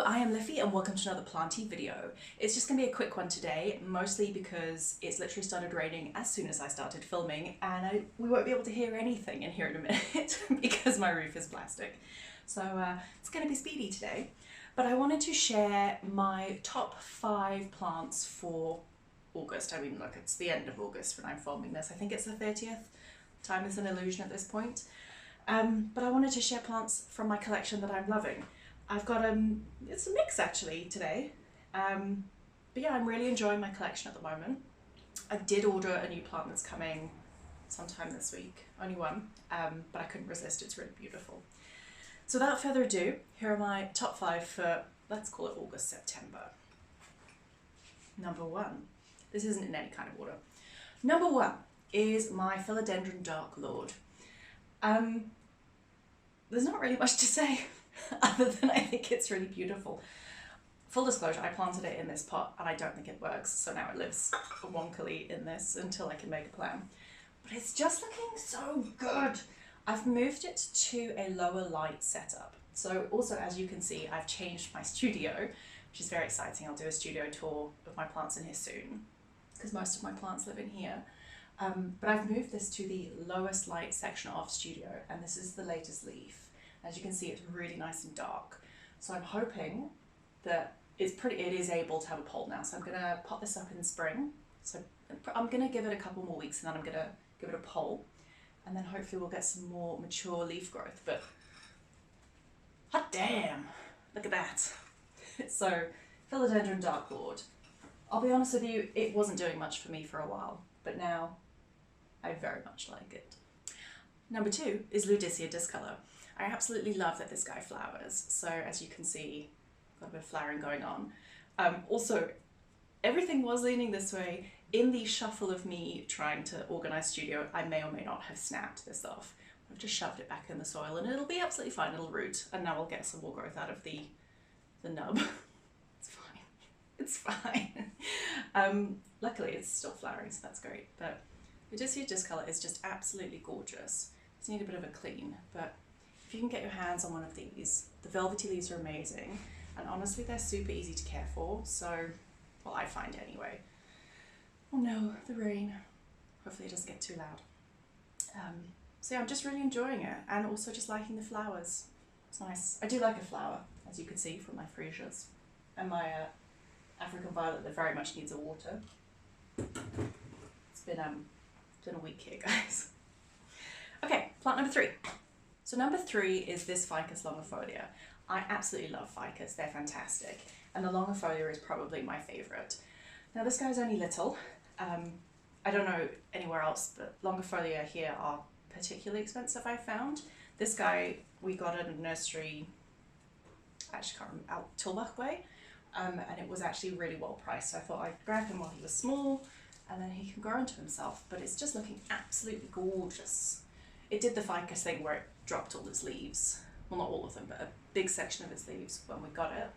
Hello, I am Liffey and welcome to another planty video. It's just gonna be a quick one today, mostly because it's literally started raining as soon as I started filming and we won't be able to hear anything in here in a minute because my roof is plastic. So it's gonna be speedy today. But I wanted to share my top 5 plants for August. I mean, look, it's the end of August when I'm filming this. I think it's the 30th. Time is an illusion at this point. But I wanted to share plants from my collection that I'm loving. I've got it's a mix actually today, but yeah, I'm really enjoying my collection at the moment. I did order a new plant that's coming sometime this week, only one, but I couldn't resist, it's really beautiful. So without further ado, here are my top 5 for, let's call it August, September. Number 1, this isn't in any kind of order. Number 1 is my Philodendron Dark Lord. There's not really much to say. Other than I think it's really beautiful. Full disclosure, I planted it in this pot and I don't think it works, so now it lives wonkily in this until I can make a plan. But it's just looking so good. I've moved it to a lower light setup. So also, as you can see, I've changed my studio, which is very exciting. I'll do a studio tour of my plants in here soon, because most of my plants live in here. But I've moved this to the lowest light section of studio, and this is the latest leaf. As you can see, it's really nice and dark. So I'm hoping that it is able to have a pole now. So I'm gonna pot this up in spring. So I'm gonna give it a couple more weeks and then I'm gonna give it a pole. And then hopefully we'll get some more mature leaf growth. But hot damn, look at that. So Philodendron Dark Lord. I'll be honest with you, it wasn't doing much for me for a while, but now I very much like it. Number 2 is disia discoler. I absolutely love that this guy flowers. So as you can see, got a bit of flowering going on. Also, everything was leaning this way. In the shuffle of me trying to organize studio, I may or may not have snapped this off. I've just shoved it back in the soil and it'll be absolutely fine, it'll root. And now we'll get some more growth out of the nub. It's fine, it's fine. Luckily it's still flowering, so that's great. But disia discoler is just absolutely gorgeous. Just need a bit of a clean, but if you can get your hands on one of these, the velvety leaves are amazing, and honestly they're super easy to care for, so, well, I find anyway. Oh no, the rain. Hopefully it doesn't get too loud. So yeah, I'm just really enjoying it, and also just liking the flowers. It's nice. I do like a flower, as you can see from my freesias, and my African violet that very much needs a water. It's been a week here, guys. Okay, plant number 3. So number 3 is this Ficus longifolia. I absolutely love Ficus, they're fantastic. And the longifolia is probably my favourite. Now this guy's only little. I don't know anywhere else, but longifolia here are particularly expensive, I found. This guy we got at a nursery, I actually can't remember, out Tilbach way, and it was actually really well priced. So I thought I'd grab him while he was small, and then he can grow into himself. But it's just looking absolutely gorgeous. It did the Ficus thing where it dropped all its leaves. Well, not all of them, but a big section of its leaves when we got it.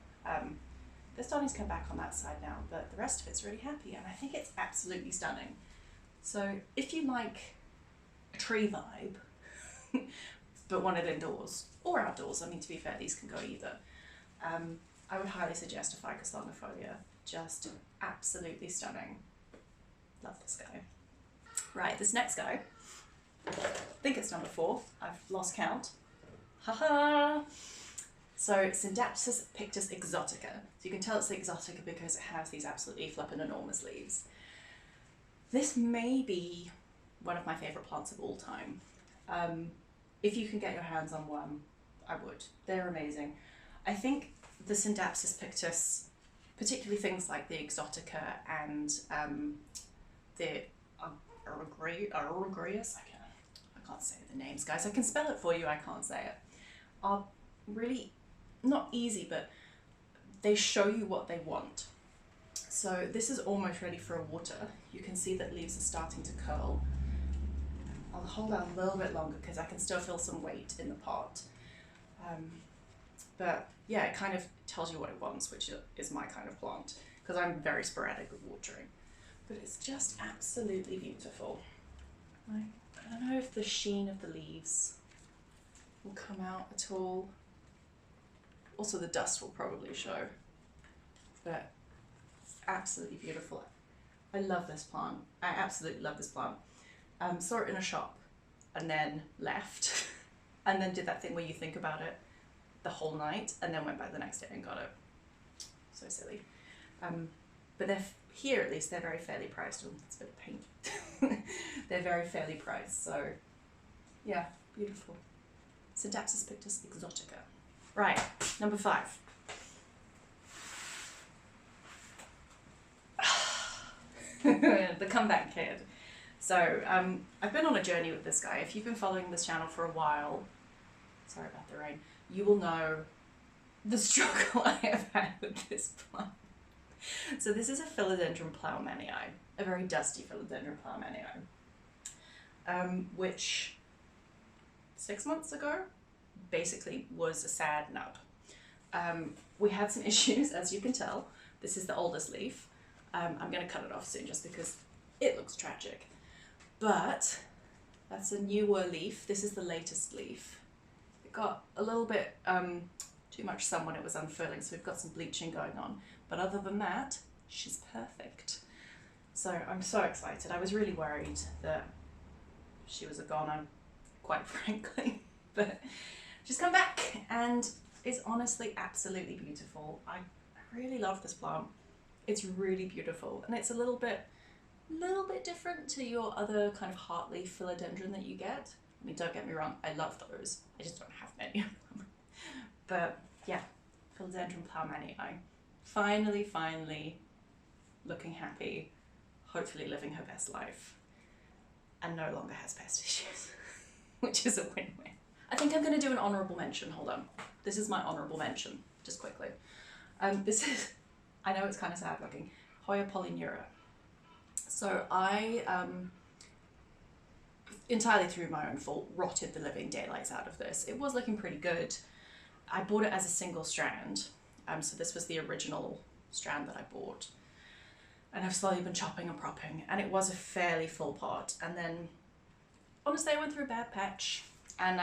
They're starting to come back on that side now, but the rest of it's really happy, and I think it's absolutely stunning. So if you like a tree vibe, but want it indoors or outdoors, I mean, to be fair, these can go either, I would highly suggest a Ficus longifolia. Just absolutely stunning. Love this guy. Right, this next guy, I think it's number 4, I've lost count. Haha! So Sandapsus pictus Exotica. So you can tell it's Exotica because it has these absolutely flippin' enormous leaves. This may be one of my favourite plants of all time. If you can get your hands on one, I would. They're amazing. I think the Sandapsus pictus, particularly things like the Exotica and the Aureus, I can't say the names, guys. I can spell it for you, I can't say it. Are really not easy, but they show you what they want. So this is almost ready for a water. You can see that leaves are starting to curl. I'll hold out a little bit longer because I can still feel some weight in the pot. But yeah, it kind of tells you what it wants, which is my kind of plant, because I'm very sporadic with watering. But it's just absolutely beautiful. I don't know if the sheen of the leaves will come out at all. Also the dust will probably show, but it's absolutely beautiful. I love this plant. I absolutely love this plant. Saw it in a shop and then left and then did that thing where you think about it the whole night and then went back the next day and got it. So silly. But they're, here at least, they're very fairly priced. Oh, it's a bit of paint. They're very fairly priced, so yeah, beautiful. Sandapsus pictus exotica. Right, number 5. The comeback kid. So I've been on a journey with this guy. If you've been following this channel for a while, sorry about the rain, you will know the struggle I have had with this plant. So this is a Philodendron plowmanii, a very dusty Philodendron plowmanii, which 6 months ago basically was a sad nub. We had some issues, as you can tell. This is the oldest leaf. I'm going to cut it off soon just because it looks tragic. But that's a newer leaf. This is the latest leaf. It got a little bit too much sun when it was unfurling, so we've got some bleaching going on. But other than that, she's perfect. So I'm so excited. I was really worried that she was a goner, quite frankly. But she's come back and is honestly absolutely beautiful. I really love this plant. It's really beautiful, and it's a little bit different to your other kind of heartleaf philodendron that you get. I mean, don't get me wrong, I love those. I just don't have many of them. But yeah, Philodendron plowmanii. Finally looking happy, hopefully living her best life, and no longer has pest issues, which is a win-win. I think I'm going to do an honourable mention. Hold on. This is my honourable mention, just quickly. This is, I know it's kind of sad looking, Hoya polymeura. So I, entirely through my own fault, rotted the living daylights out of this. It was looking pretty good. I bought it as a single strand. So this was the original strand that I bought. And I've slowly been chopping and propping, and it was a fairly full pot. And then, honestly, I went through a bad patch, and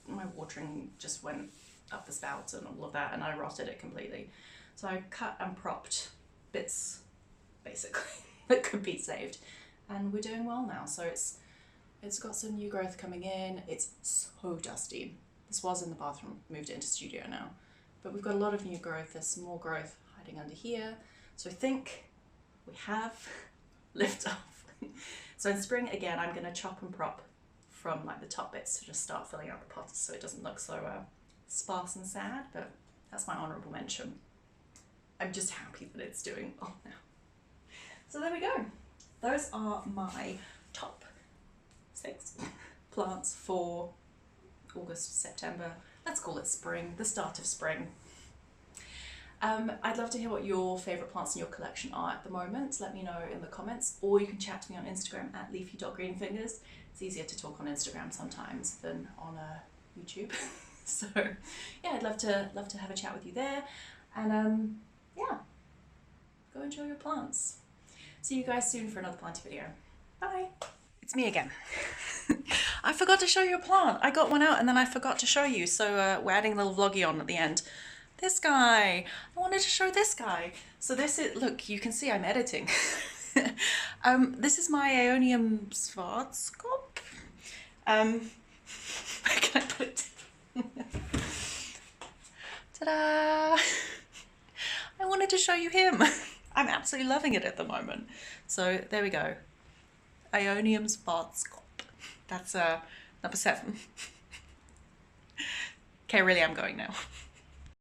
my watering just went up the spout and all of that, and I rotted it completely. So I cut and propped bits, basically, that could be saved. And we're doing well now. So it's got some new growth coming in. It's so dusty. This was in the bathroom, moved it into studio now. But we've got a lot of new growth. There's some more growth hiding under here. So I think we have lift off. So in spring, again, I'm going to chop and prop from like the top bits to just start filling out the pots so it doesn't look so sparse and sad, but that's my honourable mention. I'm just happy that it's doing well now. So there we go. Those are my top 6 plants for August, September. Let's call it spring, the start of spring. I'd love to hear what your favourite plants in your collection are at the moment. Let me know in the comments, or you can chat to me on Instagram at leafy.greenfingers. It's easier to talk on Instagram sometimes than on YouTube. So yeah, I'd love to have a chat with you there, and yeah, go enjoy your plants. See you guys soon for another planty video. Bye. It's me again. I forgot to show you a plant. I got one out and then I forgot to show you, so we're adding a little vloggy on at the end. This guy. I wanted to show this guy. So this is, look, you can see I'm editing. This is my Aeonium Schwarzkopf. Where can I put it? Ta-da! I wanted to show you him. I'm absolutely loving it at the moment. So there we go. Aeonium Schwarzkopf. That's number 7. Okay, really, I'm going now.